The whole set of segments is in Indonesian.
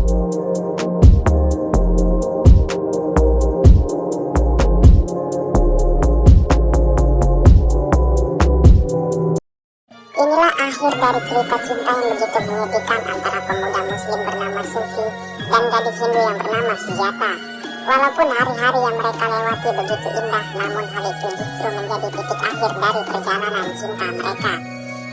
Inilah akhir dari cerita cinta yang begitu menyedihkan antara pemuda muslim bernama Sufi dan gadis Hindu yang bernama Sujata. Walaupun hari-hari yang mereka lewati begitu indah, namun hal itu justru menjadi titik akhir dari perjalanan cinta mereka.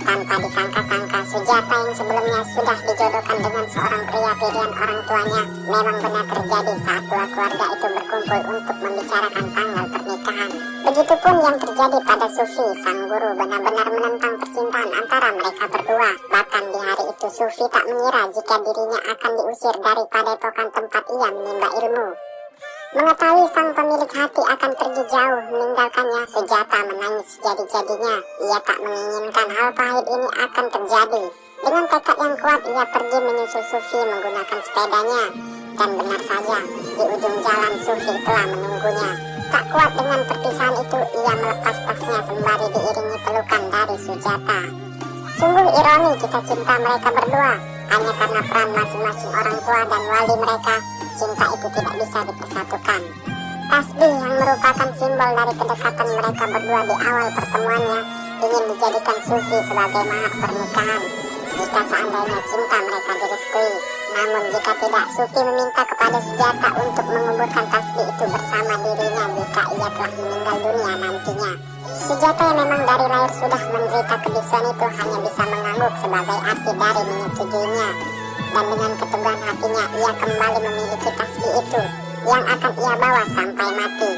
Tanpa disangka-sangka, Sujata yang sebelumnya sudah dijodohkan dengan seorang pria pilihan orang tuanya memang benar terjadi saat dua keluarga itu berkumpul untuk membicarakan tanggal pernikahan. Begitupun yang terjadi pada Sufi, sang guru benar-benar menentang percintaan antara mereka berdua. Bahkan di hari itu Sufi tak mengira jika dirinya akan diusir dari padepokan tempat ia menimba ilmu. Mengetahui sang pemilik hati akan pergi jauh meninggalkannya, Sujata menangis jadi-jadinya. Ia tak menginginkan hal pahit ini akan terjadi. Dengan tekad yang kuat, ia pergi menyusul Sufi menggunakan sepedanya. Dan benar saja, di ujung jalan Sufi telah menunggunya. Tak kuat dengan perpisahan itu, ia melepas tasnya sembari diiringi pelukan dari Sujata. Sungguh ironi kisah cinta mereka berdua. Hanya karena peran masing-masing orang tua dan wali mereka, cinta itu tidak bisa dipersatukan. Tasbih yang merupakan simbol dari kedekatan mereka berdua di awal pertemuannya ingin dijadikan Sufi sebagai mahar pernikahan jika seandainya cinta mereka direstui. Namun jika tidak, Sufi meminta kepada Sujata untuk menguburkan tasbih itu bersama dirinya jika ia telah meninggal dunia nantinya. Sujata yang memang dari lahir sudah menderita kebisuan itu hanya bisa mengangguk sebagai arti dari menyetujuinya. Dan dengan keteguhan hatinya, ia kembali memiliki tasbih itu yang akan ia bawa sampai mati.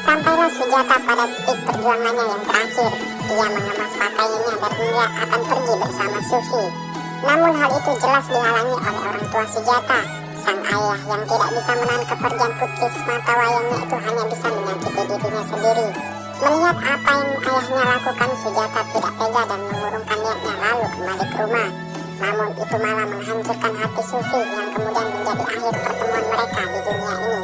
Sampailah Sujata pada titik perjuangannya yang terakhir. Ia mengemas pakaiannya dan hendak akan pergi bersama Sufi. Namun hal itu jelas dihalangi oleh orang tua Sujata. Sang ayah yang tidak bisa menahan kepergian putri semata wayangnya itu hanya bisa menyakiti dirinya sendiri. Melihat apa yang ayahnya lakukan, Sujata tidak tega dan mengurungkan niatnya lalu kembali ke rumah. Namun itu malah menghancurkan hati Sufi yang kemudian menjadi akhir pertemuan mereka di dunia ini.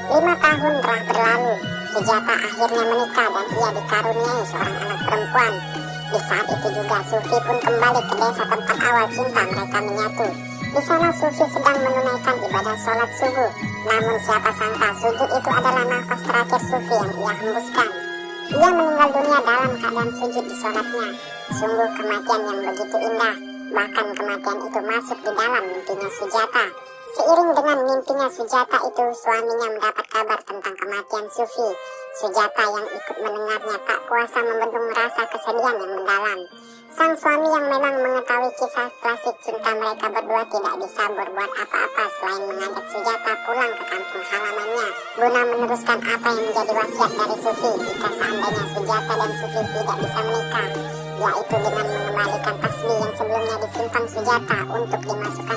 5 tahun telah berlalu, Sujata akhirnya menikah dan ia dikaruniai seorang anak perempuan. Di saat itu juga Sufi pun kembali ke desa tempat awal cinta mereka menyatu. Di sana Sufi sedang menunaikan ibadah sholat subuh. Namun siapa sangka sujud itu adalah nafas terakhir Sufi yang ia hembuskan. Ia meninggal dunia dalam keadaan sujud di sholatnya. Sungguh kematian yang begitu indah. Bahkan kematian itu masuk di dalam mimpinya Sujata. Seiring dengan mimpinya Sujata itu, suaminya mendapat kabar tentang kematian Sufi. Sujata yang ikut mendengarnya tak kuasa membendung rasa kesedihan yang mendalam. Sang suami yang memang mengetahui kisah klasik cinta mereka berdua tidak bisa berbuat apa-apa selain mengajak Sujata pulang ke kampung halamannya guna meneruskan apa yang menjadi wasiat dari Sufi jika seandainya Sujata dan Sufi tidak bisa menikah, yaitu dengan mengembalikan tasbih yang sebelumnya disimpan Sujata untuk dimasukkan